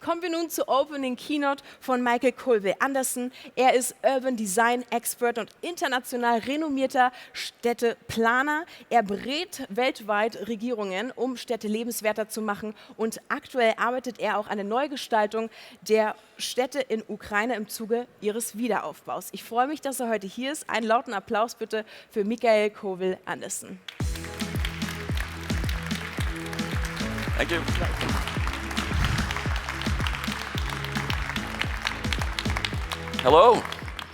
Kommen wir nun zur Opening Keynote von Mikael Colville-Andersen. Er ist Urban Design Expert und international renommierter Städteplaner. Er berät weltweit Regierungen, um Städte lebenswerter zu machen, und aktuell arbeitet er auch an der Neugestaltung der Städte in Ukraine im Zuge ihres Wiederaufbaus. Ich freue mich, dass er heute hier ist. Einen lauten Applaus bitte für Mikael Colville-Andersen. Thank you. Hello.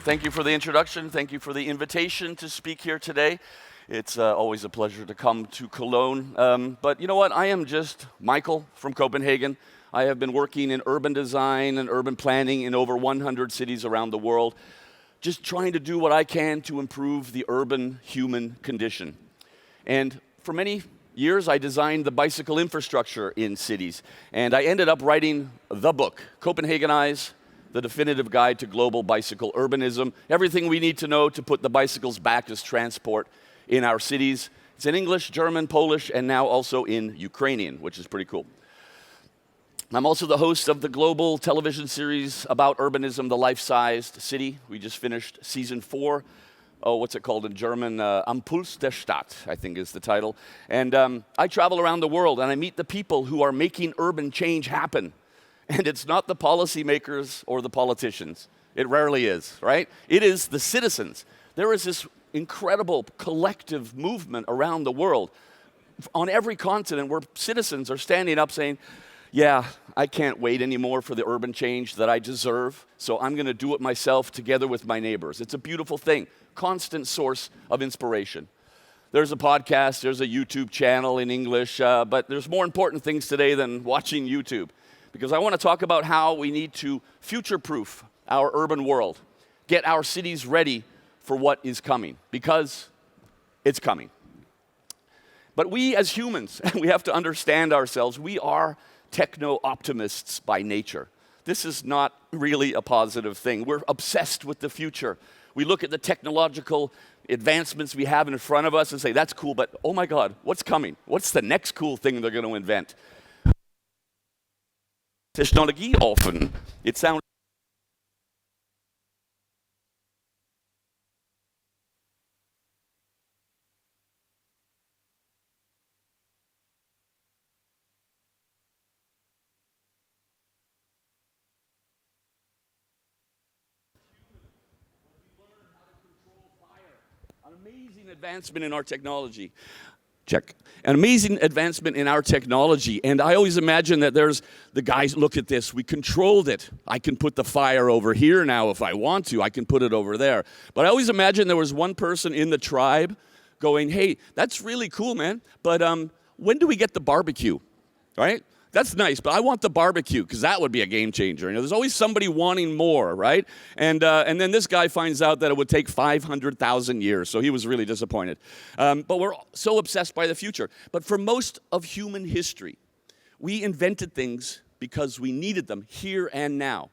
Thank you for the introduction. Thank you for the invitation to speak here today. It's always a pleasure to come to Cologne. But you know what? I am just Mikael from Copenhagen. I have been working in urban design and urban planning in over 100 cities around the world, just trying to do what I can to improve the urban human condition. And for many years, I designed the bicycle infrastructure in cities. And I ended up writing the book, Copenhagenize, the definitive guide to global bicycle urbanism, everything we need to know to put the bicycles back as transport in our cities. It's in English, German, Polish, and now also in Ukrainian, which is pretty cool. I'm also the host of the global television series about urbanism, The Life-Sized City. We just finished season 4. Oh, what's it called in German? Am Puls der Stadt, I think is the title. And I travel around the world and I meet the people who are making urban change happen. And it's not the policymakers or the politicians. It rarely is, right? It is the citizens. There is this incredible collective movement around the world on every continent where citizens are standing up saying, yeah, I can't wait anymore for the urban change that I deserve, so I'm going to do it myself together with my neighbors. It's a beautiful thing, constant source of inspiration. There's a podcast, there's a YouTube channel in English, but there's more important things today than watching YouTube, because I want to talk about how we need to future-proof our urban world, get our cities ready for what is coming, because it's coming. But we as humans, we have to understand ourselves. We are techno-optimists by nature. This is not really a positive thing. We're obsessed with the future. We look at the technological advancements we have in front of us and say, that's cool, but oh my God, what's coming? What's the next cool thing they're going to invent? Technologie offen. It sounds amazing advancement in our technology. Check. An amazing advancement in our technology. And I always imagine that there's the guys, look at this, we controlled it. I can put the fire over here now if I want to. I can put it over there. But I always imagine there was one person in the tribe going, hey, that's really cool, man. But when do we get the barbecue? Right? That's nice, but I want the barbecue, because that would be a game changer. You know, there's always somebody wanting more, right? And then this guy finds out that it would take 500,000 years, so he was really disappointed. But we're so obsessed by the future. But for most of human history, we invented things because we needed them here and now.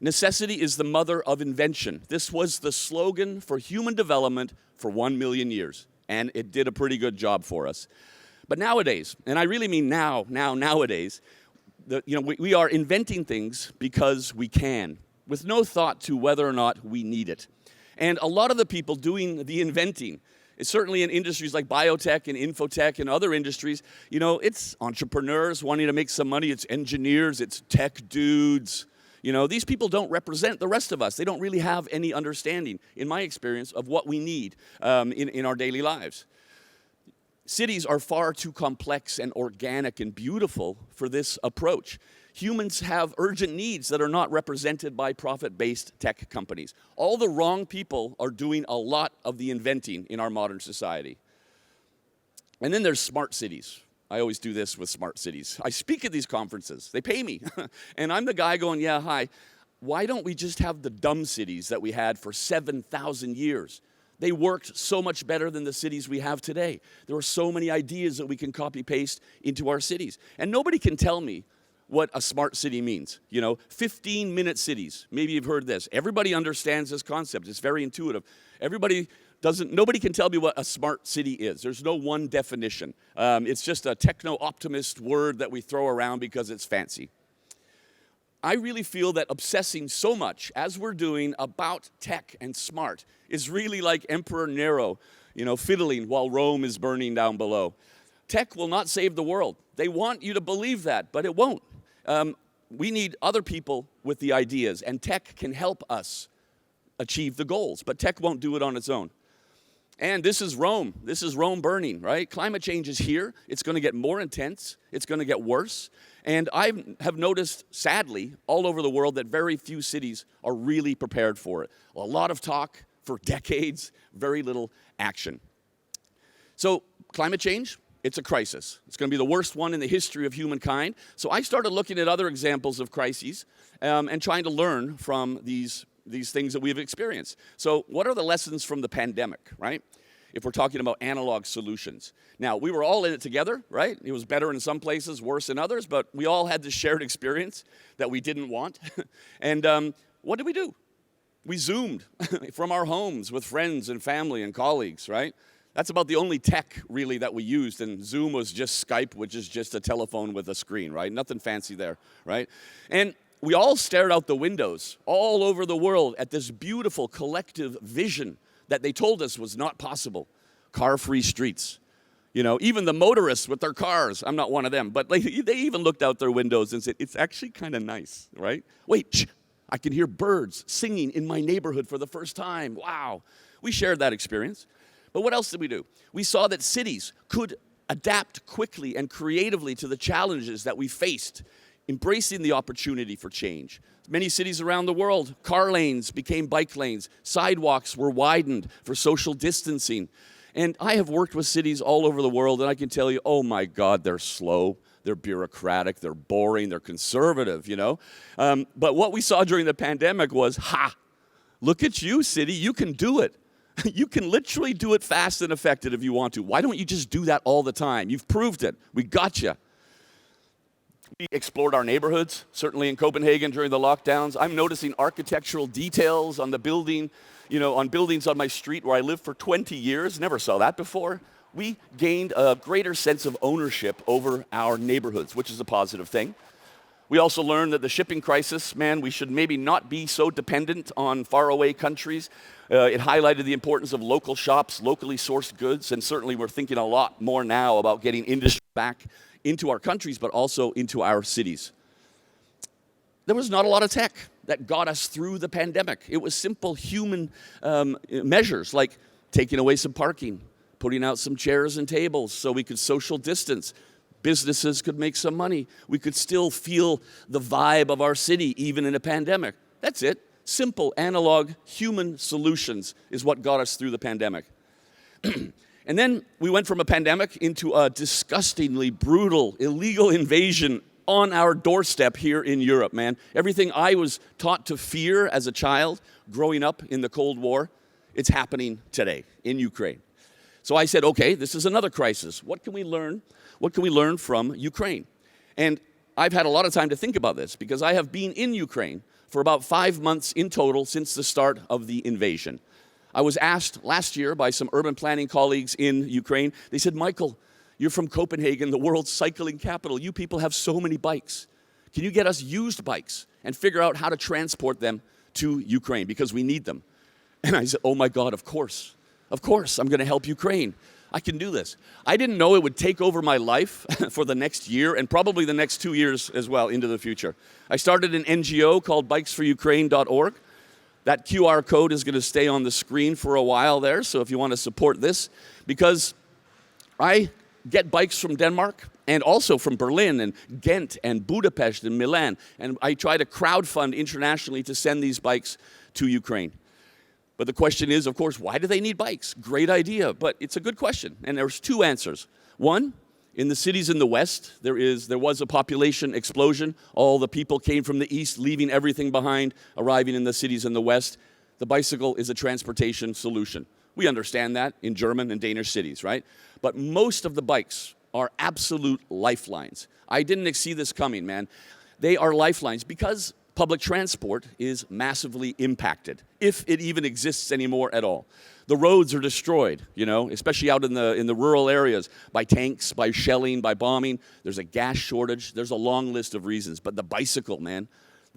Necessity is the mother of invention. This was the slogan for human development for 1 million years, and it did a pretty good job for us. But nowadays, and I really mean nowadays, we are inventing things because we can, with no thought to whether or not we need it. And a lot of the people doing the inventing, certainly in industries like biotech and infotech and other industries, you know, it's entrepreneurs wanting to make some money, it's engineers, it's tech dudes. You know, these people don't represent the rest of us. They don't really have any understanding, in my experience, of what we need in our daily lives. Cities are far too complex and organic and beautiful for this approach. Humans have urgent needs that are not represented by profit-based tech companies. All the wrong people are doing a lot of the inventing in our modern society. And then there's smart cities. I always do this with smart cities. I speak at these conferences. They pay me. And I'm the guy going, yeah, hi. Why don't we just have the dumb cities that we had for 7,000 years? They worked so much better than the cities we have today. There are so many ideas that we can copy-paste into our cities. And nobody can tell me what a smart city means. You know, 15-minute cities. Maybe you've heard this. Everybody understands this concept. It's very intuitive. Nobody can tell me what a smart city is. There's no one definition. It's just a techno-optimist word that we throw around because it's fancy. I really feel that obsessing so much, as we're doing, about tech and smart is really like Emperor Nero, fiddling while Rome is burning down below. Tech will not save the world. They want you to believe that, but it won't. We need other people with the ideas, and tech can help us achieve the goals, but tech won't do it on its own. And this is Rome. This is Rome burning, right? Climate change is here. It's going to get more intense. It's going to get worse. And I have noticed, sadly, all over the world that very few cities are really prepared for it. A lot of talk for decades, very little action. So climate change, it's a crisis. It's going to be the worst one in the history of humankind. So I started looking at other examples of crises and trying to learn from these things that we've experienced. So what are the lessons from the pandemic, right? If we're talking about analog solutions. Now, we were all in it together, right? It was better in some places, worse in others, but we all had this shared experience that we didn't want. And what did we do? We Zoomed from our homes with friends and family and colleagues, right? That's about the only tech, really, that we used, and Zoom was just Skype, which is just a telephone with a screen, right? Nothing fancy there, right? And we all stared out the windows all over the world at this beautiful collective vision that they told us was not possible. Car-free streets. Even the motorists with their cars, I'm not one of them, but they even looked out their windows and said, it's actually kind of nice, right? Wait, shh, I can hear birds singing in my neighborhood for the first time. Wow. We shared that experience. But what else did we do? We saw that cities could adapt quickly and creatively to the challenges that we faced, embracing the opportunity for change. Many cities around the world, car lanes became bike lanes. Sidewalks were widened for social distancing. And I have worked with cities all over the world, and I can tell you, oh my God, they're slow, they're bureaucratic, they're boring, they're conservative, But what we saw during the pandemic was, look at you, city, you can do it. You can literally do it fast and effective if you want to. Why don't you just do that all the time? You've proved it. We got you. We explored our neighborhoods, certainly in Copenhagen during the lockdowns. I'm noticing architectural details on the building, on buildings on my street where I lived for 20 years. Never saw that before. We gained a greater sense of ownership over our neighborhoods, which is a positive thing. We also learned that the shipping crisis, we should maybe not be so dependent on faraway countries. It highlighted the importance of local shops, locally sourced goods, and certainly we're thinking a lot more now about getting industry back into our countries, but also into our cities. There was not a lot of tech that got us through the pandemic. It was simple human measures like taking away some parking, putting out some chairs and tables so we could social distance. Businesses could make some money. We could still feel the vibe of our city even in a pandemic. That's it. Simple, analog, human solutions is what got us through the pandemic. And then we went from a pandemic into a disgustingly brutal, illegal invasion on our doorstep here in Europe, man. Everything I was taught to fear as a child growing up in the Cold War, it's happening today in Ukraine. So I said, okay, this is another crisis. What can we learn? What can we learn from Ukraine? And I've had a lot of time to think about this because I have been in Ukraine for about 5 months in total since the start of the invasion. I was asked last year by some urban planning colleagues in Ukraine. They said, Michael, you're from Copenhagen, the world's cycling capital. You people have so many bikes. Can you get us used bikes and figure out how to transport them to Ukraine because we need them? And I said, oh my God, of course. Of course, I'm going to help Ukraine. I can do this. I didn't know it would take over my life for the next year and probably the next 2 years as well into the future. I started an NGO called bikesforukraine.org. That QR code is going to stay on the screen for a while there, so if you want to support this, because I get bikes from Denmark and also from Berlin and Ghent and Budapest and Milan, and I try to crowdfund internationally to send these bikes to Ukraine. But the question is, of course, why do they need bikes? Great idea, but it's a good question, and there's two answers. One, in the cities in the West, there was a population explosion. All the people came from the East, leaving everything behind, arriving in the cities in the West. The bicycle is a transportation solution. We understand that in German and Danish cities, right? But most of the bikes are absolute lifelines. I didn't see this coming, man. They are lifelines because public transport is massively impacted, if it even exists anymore at all. The roads are destroyed, especially out in the rural areas, by tanks, by shelling, by bombing. There's a gas shortage. There's a long list of reasons. But the bicycle, man,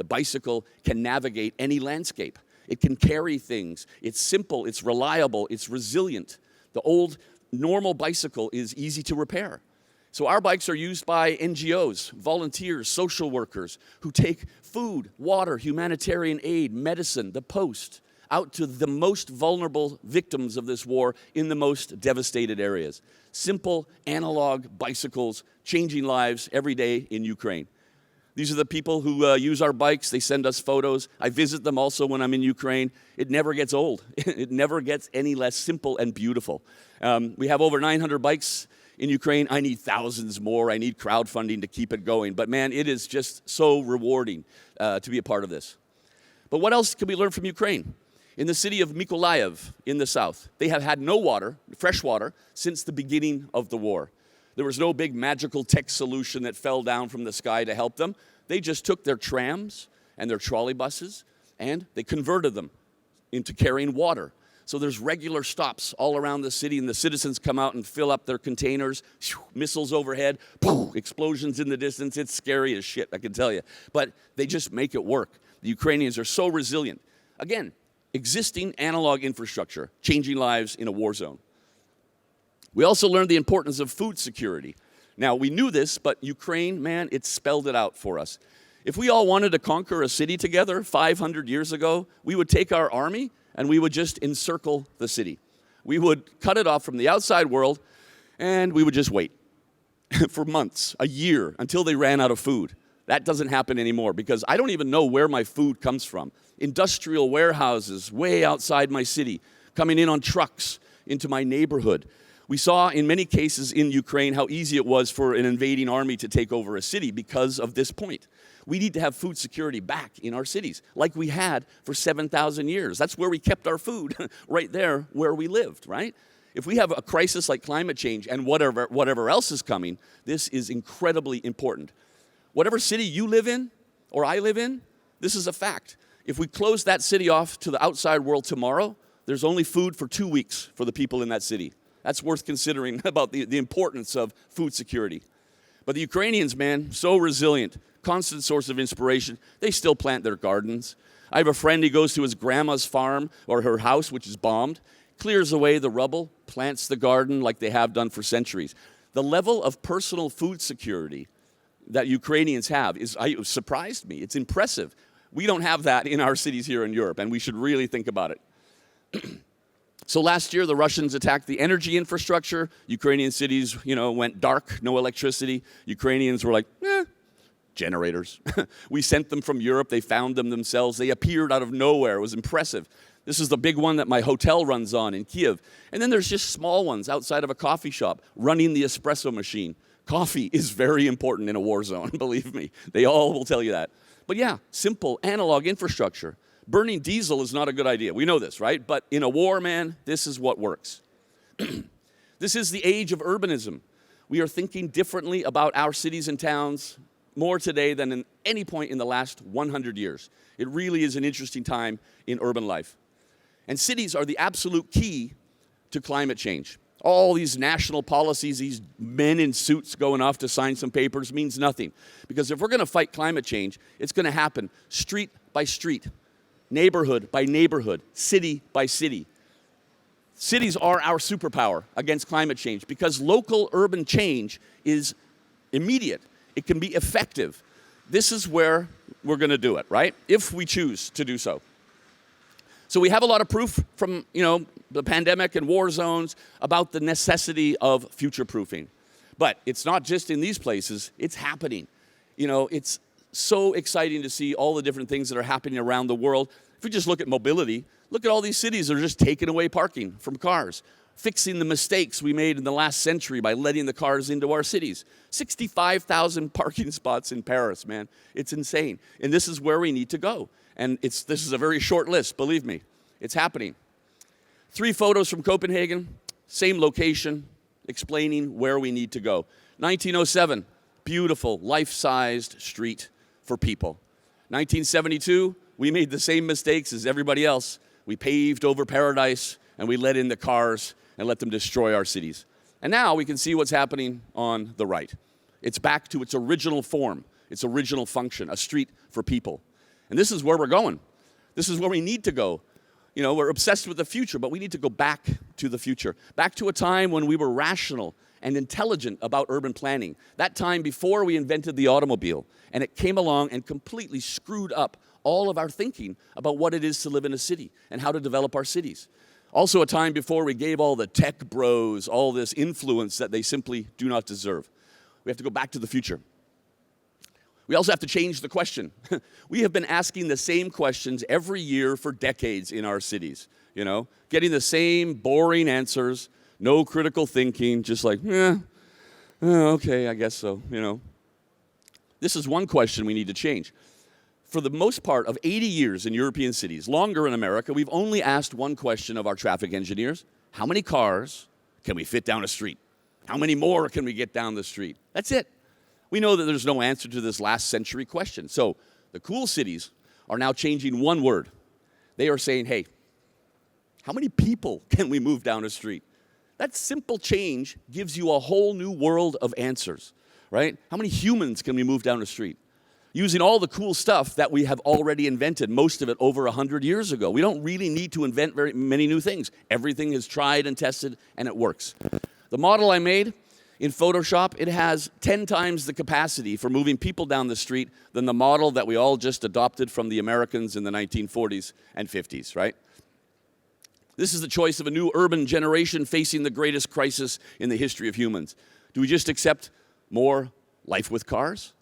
The bicycle can navigate any landscape. It can carry things. It's simple, it's reliable, it's resilient. The old normal bicycle is easy to repair. So our bikes are used by NGOs, volunteers, social workers who take food, water, humanitarian aid, medicine, the post, out to the most vulnerable victims of this war in the most devastated areas. Simple analog bicycles changing lives every day in Ukraine. These are the people who use our bikes. They send us photos. I visit them also when I'm in Ukraine. It never gets old. It never gets any less simple and beautiful. We have over 900 bikes in Ukraine. I need thousands more. I need crowdfunding to keep it going. But man, it is just so rewarding to be a part of this. But what else can we learn from Ukraine? In the city of Mykolaiv in the south, they have had no water, fresh water, since the beginning of the war. There was no big magical tech solution that fell down from the sky to help them. They just took their trams and their trolley buses and they converted them into carrying water. So there's regular stops all around the city and the citizens come out and fill up their containers, missiles overhead, explosions in the distance. It's scary as shit, I can tell you. But they just make it work. The Ukrainians are so resilient. Again, existing analog infrastructure, changing lives in a war zone. We also learned the importance of food security. Now, we knew this, but Ukraine, man, it spelled it out for us. If we all wanted to conquer a city together 500 years ago, we would take our army and we would just encircle the city. We would cut it off from the outside world and we would just wait for months, a year, until they ran out of food. That doesn't happen anymore because I don't even know where my food comes from. Industrial warehouses way outside my city, coming in on trucks into my neighborhood. We saw in many cases in Ukraine how easy it was for an invading army to take over a city because of this point. We need to have food security back in our cities like we had for 7,000 years. That's where we kept our food, right there where we lived, right? If we have a crisis like climate change and whatever else is coming, this is incredibly important. Whatever city you live in or I live in, this is a fact. If we close that city off to the outside world tomorrow, there's only food for 2 weeks for the people in that city. That's worth considering about the importance of food security. But the Ukrainians, man, so resilient, constant source of inspiration. They still plant their gardens. I have a friend, he goes to his grandma's farm or her house, which is bombed, clears away the rubble, plants the garden like they have done for centuries. The level of personal food security that Ukrainians have it surprised me. It's impressive. We don't have that in our cities here in Europe, and we should really think about it. So last year, the Russians attacked the energy infrastructure. Ukrainian cities, went dark, no electricity. Ukrainians were like, generators. We sent them from Europe. They found them themselves. They appeared out of nowhere. It was impressive. This is the big one that my hotel runs on in Kiev. And then there's just small ones outside of a coffee shop running the espresso machine. Coffee is very important in a war zone, believe me. They all will tell you that. But yeah, simple analog infrastructure. Burning diesel is not a good idea. We know this, right? But in a war, man, this is what works. This is the age of urbanism. We are thinking differently about our cities and towns more today than in any point in the last 100 years. It really is an interesting time in urban life. And cities are the absolute key to climate change. All these national policies, these men in suits going off to sign some papers means nothing. Because if we're going to fight climate change, it's going to happen street by street, neighborhood by neighborhood, city by city. Cities are our superpower against climate change because local urban change is immediate. It can be effective. This is where we're going to do it, right? If we choose to do so. So we have a lot of proof from, the pandemic and war zones about the necessity of future-proofing. But it's not just in these places, it's happening. It's so exciting to see all the different things that are happening around the world. If we just look at mobility, look at all these cities that are just taking away parking from cars, fixing the mistakes we made in the last century by letting the cars into our cities. 65,000 parking spots in Paris, man. It's insane. And this is where we need to go. And this is a very short list, believe me. It's happening. 3 photos from Copenhagen, same location, explaining where we need to go. 1907, beautiful, life-sized street for people. 1972, we made the same mistakes as everybody else. We paved over paradise, and we let in the cars and let them destroy our cities. And now we can see what's happening on the right. It's back to its original form, its original function, a street for people. And this is where we're going. This is where we need to go. You know, we're obsessed with the future, but we need to go back to the future. Back to a time when we were rational and intelligent about urban planning. That time before we invented the automobile. And it came along and completely screwed up all of our thinking about what it is to live in a city and how to develop our cities. Also a time before we gave all the tech bros all this influence that they simply do not deserve. We have to go back to the future. We also have to change the question. We have been asking the same questions every year for decades in our cities, you know, getting the same boring answers, no critical thinking, just like, okay, I guess so, you know. This is one question we need to change. For the most part of 80 years in European cities, longer in America, we've only asked one question of our traffic engineers. How many cars can we fit down a street? How many more can we get down the street? That's it. We know that there's no answer to this last century question. So the cool cities are now changing one word. They are saying, hey, how many people can we move down a street? That simple change gives you a whole new world of answers, right? How many humans can we move down a street? Using all the cool stuff that we have already invented, most of it over 100 years ago. We don't really need to invent very many new things. Everything is tried and tested, and it works. The model I made in Photoshop, it has 10 times the capacity for moving people down the street than the model that we all just adopted from the Americans in the 1940s and 50s, right? This is the choice of a new urban generation facing the greatest crisis in the history of humans. Do we just accept more life with cars?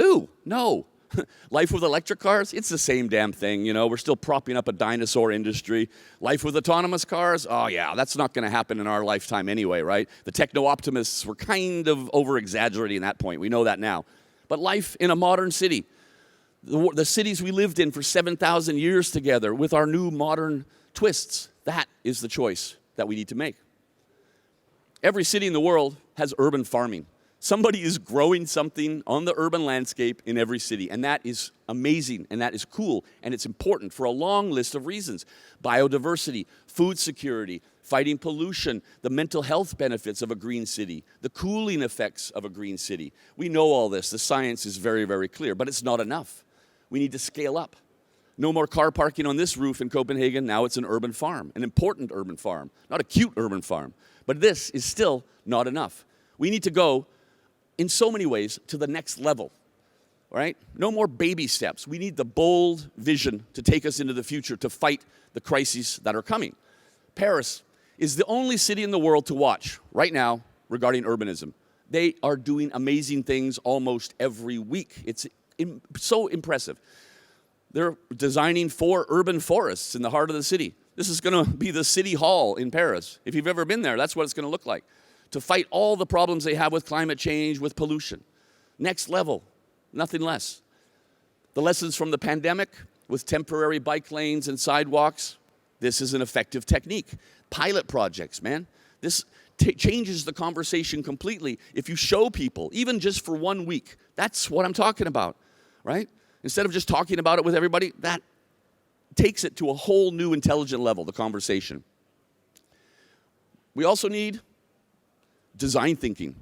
Ooh, no. Life with electric cars, it's the same damn thing, you know. We're still propping up a dinosaur industry. Life with autonomous cars, oh yeah, that's not going to happen in our lifetime anyway, right? The techno-optimists were kind of over-exaggerating that point. We know that now. But life in a modern city, the cities we lived in for 7,000 years together with our new modern twists, that is the choice that we need to make. Every city in the world has urban farming. Somebody is growing something on the urban landscape in every city, and that is amazing, and that is cool, and it's important for a long list of reasons. Biodiversity, food security, fighting pollution, the mental health benefits of a green city, the cooling effects of a green city. We know all this. The science is very, very clear, but it's not enough. We need to scale up. No more car parking on this roof in Copenhagen. Now it's an urban farm, an important urban farm, not a cute urban farm. But this is still not enough. We need to go in so many ways to the next level, right? No more baby steps. We need the bold vision to take us into the future to fight the crises that are coming. Paris is the only city in the world to watch right now regarding urbanism. They are doing amazing things almost every week. It's so impressive. They're designing 4 urban forests in the heart of the city. This is going to be the city hall in Paris. If you've ever been there, that's what it's going to look like, to fight all the problems they have with climate change, with pollution. Next level, nothing less. The lessons from the pandemic with temporary bike lanes and sidewalks, this is an effective technique. Pilot projects, man. This changes the conversation completely. If you show people, even just for 1 week, that's what I'm talking about, right? Instead of just talking about it with everybody, that takes it to a whole new intelligent level, the conversation. We also need design thinking.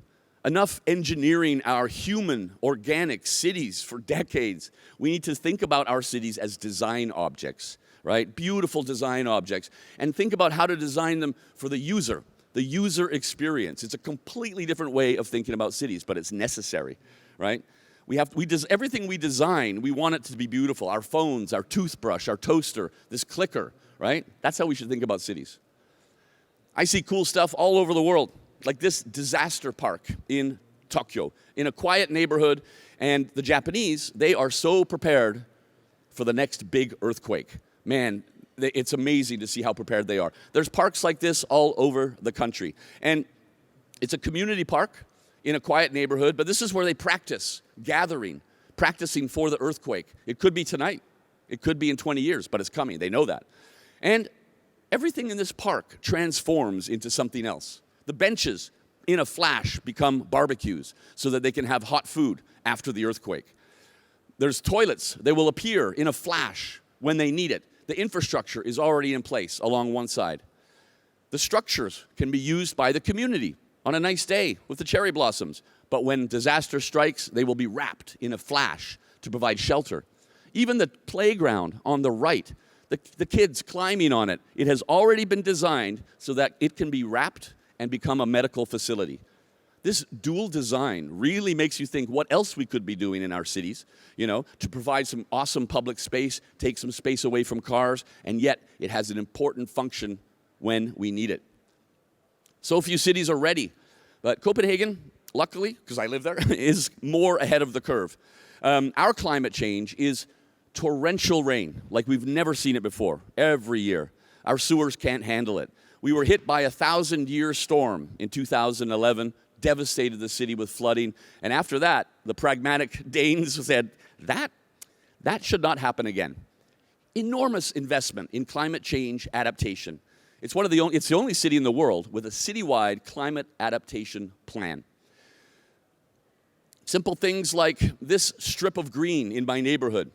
Enough engineering our human, organic cities for decades. We need to think about our cities as design objects, right? Beautiful design objects. And think about how to design them for the user experience. It's a completely different way of thinking about cities, but it's necessary, right? Everything we design, we want it to be beautiful. Our phones, our toothbrush, our toaster, this clicker, right? That's how we should think about cities. I see cool stuff all over the world, like this disaster park in Tokyo, in a quiet neighborhood, and the Japanese, they are so prepared for the next big earthquake. Man, it's amazing to see how prepared they are. There's parks like this all over the country, and it's a community park in a quiet neighborhood, but this is where they practice gathering, practicing for the earthquake. It could be tonight. It could be in 20 years, but it's coming. They know that. And everything in this park transforms into something else. The benches, in a flash, become barbecues so that they can have hot food after the earthquake. There's toilets. They will appear in a flash when they need it. The infrastructure is already in place along one side. The structures can be used by the community on a nice day with the cherry blossoms. But when disaster strikes, they will be wrapped in a flash to provide shelter. Even the playground on the right, the kids climbing on it, it has already been designed so that it can be wrapped and become a medical facility. This dual design really makes you think what else we could be doing in our cities, to provide some awesome public space, take some space away from cars, and yet it has an important function when we need it. So few cities are ready, but Copenhagen, luckily, because I live there, is more ahead of the curve. Our climate change is torrential rain, like we've never seen it before, every year. Our sewers can't handle it. We were hit by a 1,000-year storm in 2011, devastated the city with flooding. And after that, the pragmatic Danes said, that should not happen again. Enormous investment in climate change adaptation. It's the only city in the world with a citywide climate adaptation plan. Simple things like this strip of green in my neighborhood,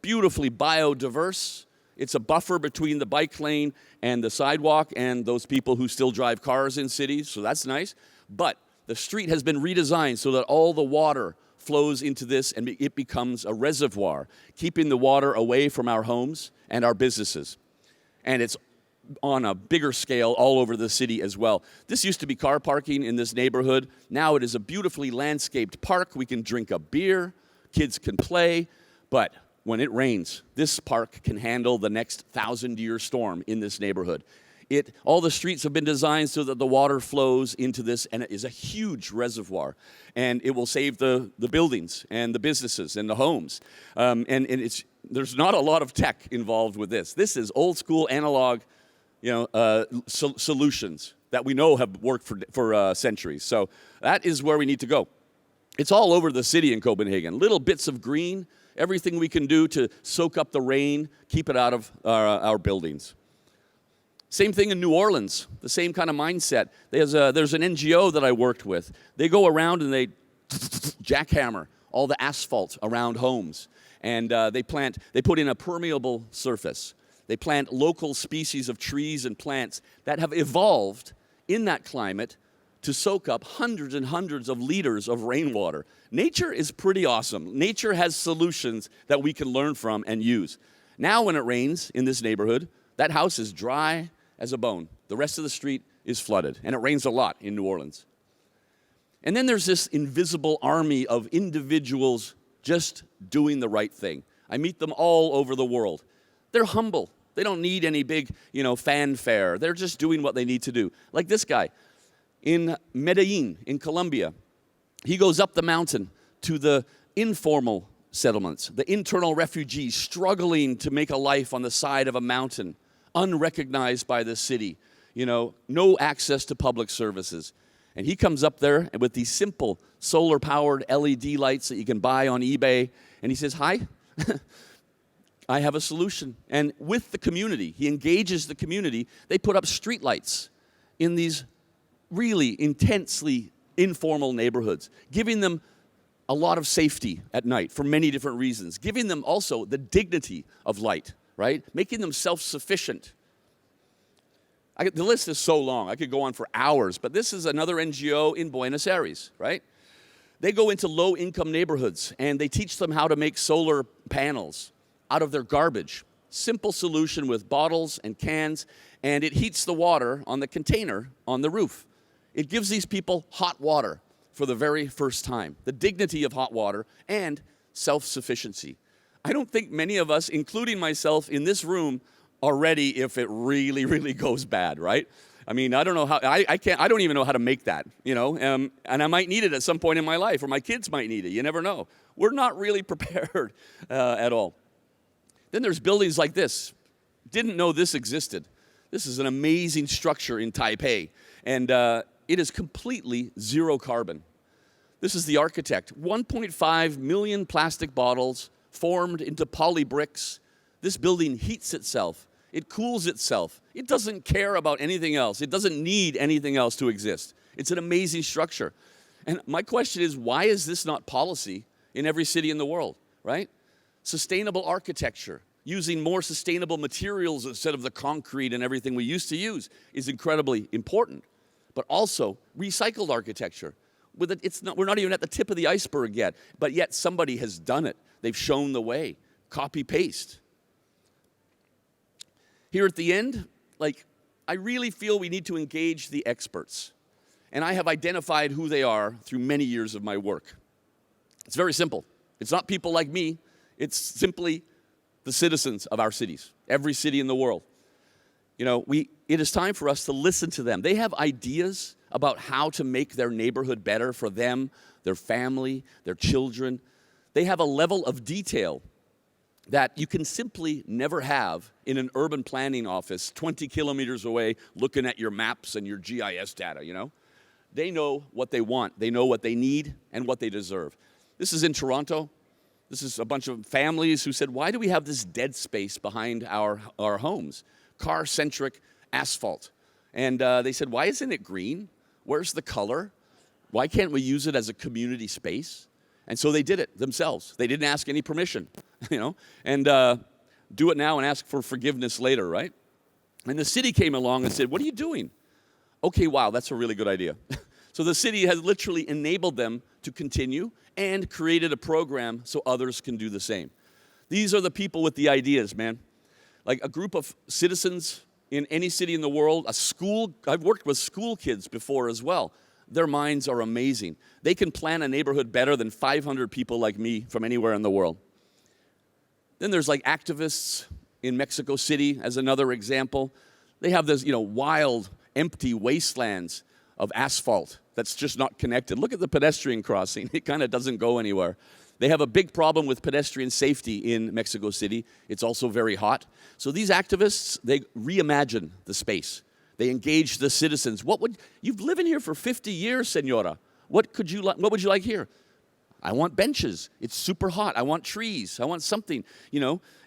beautifully biodiverse. It's a buffer between the bike lane and the sidewalk and those people who still drive cars in cities, so that's nice. But the street has been redesigned so that all the water flows into this and it becomes a reservoir, keeping the water away from our homes and our businesses. And it's on a bigger scale all over the city as well. This used to be car parking in this neighborhood. Now it is a beautifully landscaped park. We can drink a beer, kids can play, but when it rains, this park can handle the next 1,000-year storm in this neighborhood. All the streets have been designed so that the water flows into this, and it is a huge reservoir. And it will save the buildings and the businesses and the homes. There's not a lot of tech involved with this. This is old school analog, solutions that we know have worked for centuries. So that is where we need to go. It's all over the city in Copenhagen. Little bits of green, everything we can do to soak up the rain, keep it out of our buildings. Same thing in New Orleans, the same kind of mindset. There's an NGO that I worked with. They go around and they jackhammer all the asphalt around homes. And they put in a permeable surface. They plant local species of trees and plants that have evolved in that climate to soak up hundreds and hundreds of liters of rainwater. Nature is pretty awesome. Nature has solutions that we can learn from and use. Now when it rains in this neighborhood, that house is dry as a bone. The rest of the street is flooded, and it rains a lot in New Orleans. And then there's this invisible army of individuals just doing the right thing. I meet them all over the world. They're humble. They don't need any big, fanfare. They're just doing what they need to do. Like this guy in Medellin, in Colombia. He goes up the mountain to the informal settlements, the internal refugees struggling to make a life on the side of a mountain, unrecognized by the city, no access to public services. And he comes up there with these simple solar-powered LED lights that you can buy on eBay, and he says, "Hi, I have a solution." And with the community, he engages the community. They put up street lights in these really intensely informal neighborhoods, giving them a lot of safety at night for many different reasons, giving them also the dignity of light, right? Making them self-sufficient. The list is so long, I could go on for hours, but this is another NGO in Buenos Aires, right? They go into low-income neighborhoods and they teach them how to make solar panels out of their garbage. Simple solution with bottles and cans, and it heats the water on the container on the roof. It gives these people hot water for the very first time, the dignity of hot water and self-sufficiency. I don't think many of us, including myself in this room, are ready if it really, really goes bad, right? I mean, I don't know how, I don't even know how to make that, and I might need it at some point in my life, or my kids might need it, you never know. We're not really prepared at all. Then there's buildings like this. Didn't know this existed. This is an amazing structure in Taipei, and it is completely zero carbon. This is the architect. 1.5 million plastic bottles formed into poly bricks. This building heats itself. It cools itself. It doesn't care about anything else. It doesn't need anything else to exist. It's an amazing structure. And my question is, why is this not policy in every city in the world, right? Sustainable architecture, using more sustainable materials instead of the concrete and everything we used to use is incredibly important. But also recycled architecture. We're not even at the tip of the iceberg yet, but yet somebody has done it. They've shown the way. copy-paste. Here at the end, I really feel we need to engage the experts. And I have identified who they are through many years of my work. It's very simple. It's not people like me. It's simply the citizens of our cities, every city in the world. It is time for us to listen to them. They have ideas about how to make their neighborhood better for them, their family, their children. They have a level of detail that you can simply never have in an urban planning office 20 kilometers away looking at your maps and your GIS data, They know what they want. They know what they need and what they deserve. This is in Toronto. This is a bunch of families who said, why do we have this dead space behind our homes? Car-centric asphalt. And they said, why isn't it green? Where's the color? Why can't we use it as a community space? And so they did it themselves. They didn't ask any permission, and do it now and ask for forgiveness later, right? And the city came along and said, what are you doing? Okay, wow, that's a really good idea. So the city has literally enabled them to continue and created a program so others can do the same. These are the people with the ideas, man. Like a group of citizens in any city in the world, a school. I've worked with school kids before as well. Their minds are amazing. They can plan a neighborhood better than 500 people like me from anywhere in the world. Then there's activists in Mexico City as another example. They have this, wild, empty wastelands of asphalt that's just not connected. Look at the pedestrian crossing. It kind of doesn't go anywhere. They have a big problem with pedestrian safety in Mexico City. It's also very hot. So these activists, they reimagine the space. They engage the citizens. You've lived in here for 50 years, senora. What would you like here? I want benches. It's super hot. I want trees. I want something,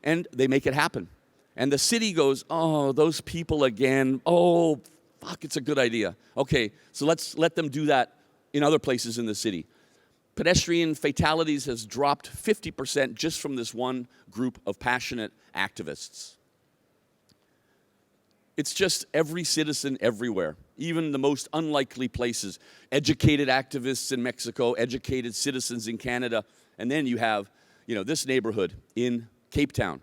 and they make it happen. And the city goes, oh, those people again. Oh, fuck, it's a good idea. Okay, so let's let them do that in other places in the city. Pedestrian fatalities has dropped 50% just from this one group of passionate activists. It's just every citizen everywhere, even the most unlikely places. Educated activists in Mexico, educated citizens in Canada, and then you have, this neighborhood in Cape Town,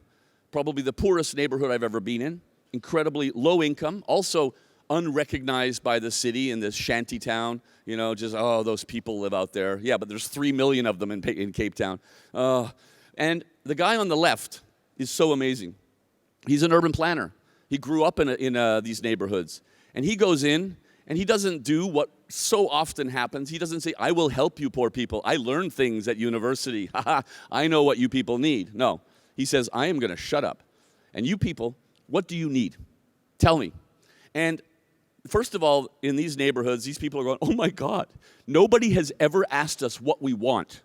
probably the poorest neighborhood I've ever been in, incredibly low income, also unrecognized by the city in this shanty town, those people live out there. Yeah, but there's 3 million of them in Cape Town. And the guy on the left is so amazing. He's an urban planner. He grew up in these neighborhoods. And he goes in, and he doesn't do what so often happens. He doesn't say, I will help you poor people. I learned things at university. I know what you people need. No. He says, I am going to shut up. And you people, what do you need? Tell me. And first of all, in these neighborhoods, these people are going, oh my God, nobody has ever asked us what we want,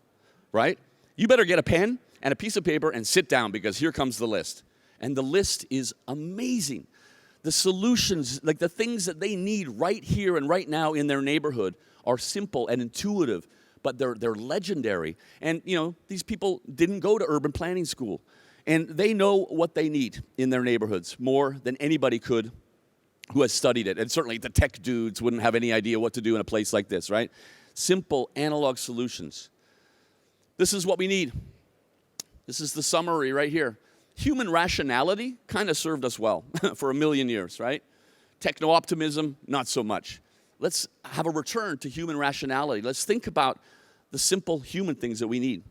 right? You better get a pen and a piece of paper and sit down because here comes the list. And the list is amazing. The solutions, the things that they need right here and right now in their neighborhood are simple and intuitive, but they're legendary. And, these people didn't go to urban planning school. And they know what they need in their neighborhoods more than anybody could who has studied it. And certainly the tech dudes wouldn't have any idea what to do in a place like this, right? Simple analog solutions. This is what we need. This is the summary right here. Human rationality kind of served us well for 1 million years, right? Techno-optimism, not so much. Let's have a return to human rationality. Let's think about the simple human things that we need.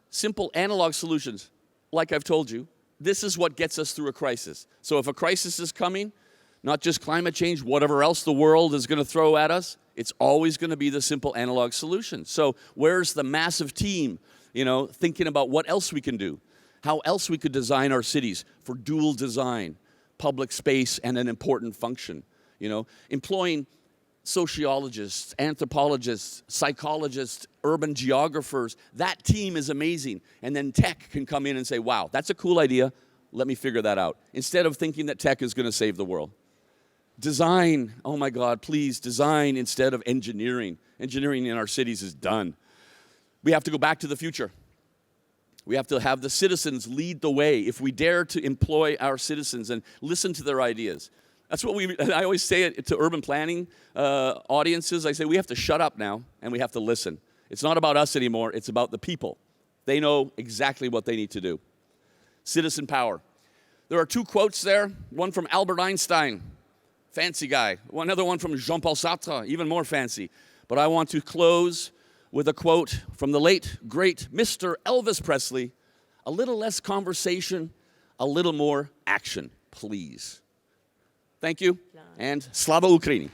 Simple analog solutions. Like I've told you, this is what gets us through a crisis. So if a crisis is coming, not just climate change, whatever else the world is going to throw at us, it's always going to be the simple analog solution. So where's the massive team, thinking about what else we can do? How else we could design our cities for dual design, public space, and an important function. Employing sociologists, anthropologists, psychologists, urban geographers. That team is amazing. And then tech can come in and say, wow, that's a cool idea. Let me figure that out. Instead of thinking that tech is going to save the world. Design, oh my God, please, design instead of engineering. Engineering in our cities is done. We have to go back to the future. We have to have the citizens lead the way. If we dare to employ our citizens and listen to their ideas. That's what I always say it to urban planning audiences. I say we have to shut up now and we have to listen. It's not about us anymore. It's about the people. They know exactly what they need to do. citizen power. There are two quotes there, one from Albert Einstein, fancy guy, another one from Jean-Paul Sartre, even more fancy. But I want to close with a quote from the late, great Mr. Elvis Presley, a little less conversation, a little more action, please. Thank you, and Slava Ukraini.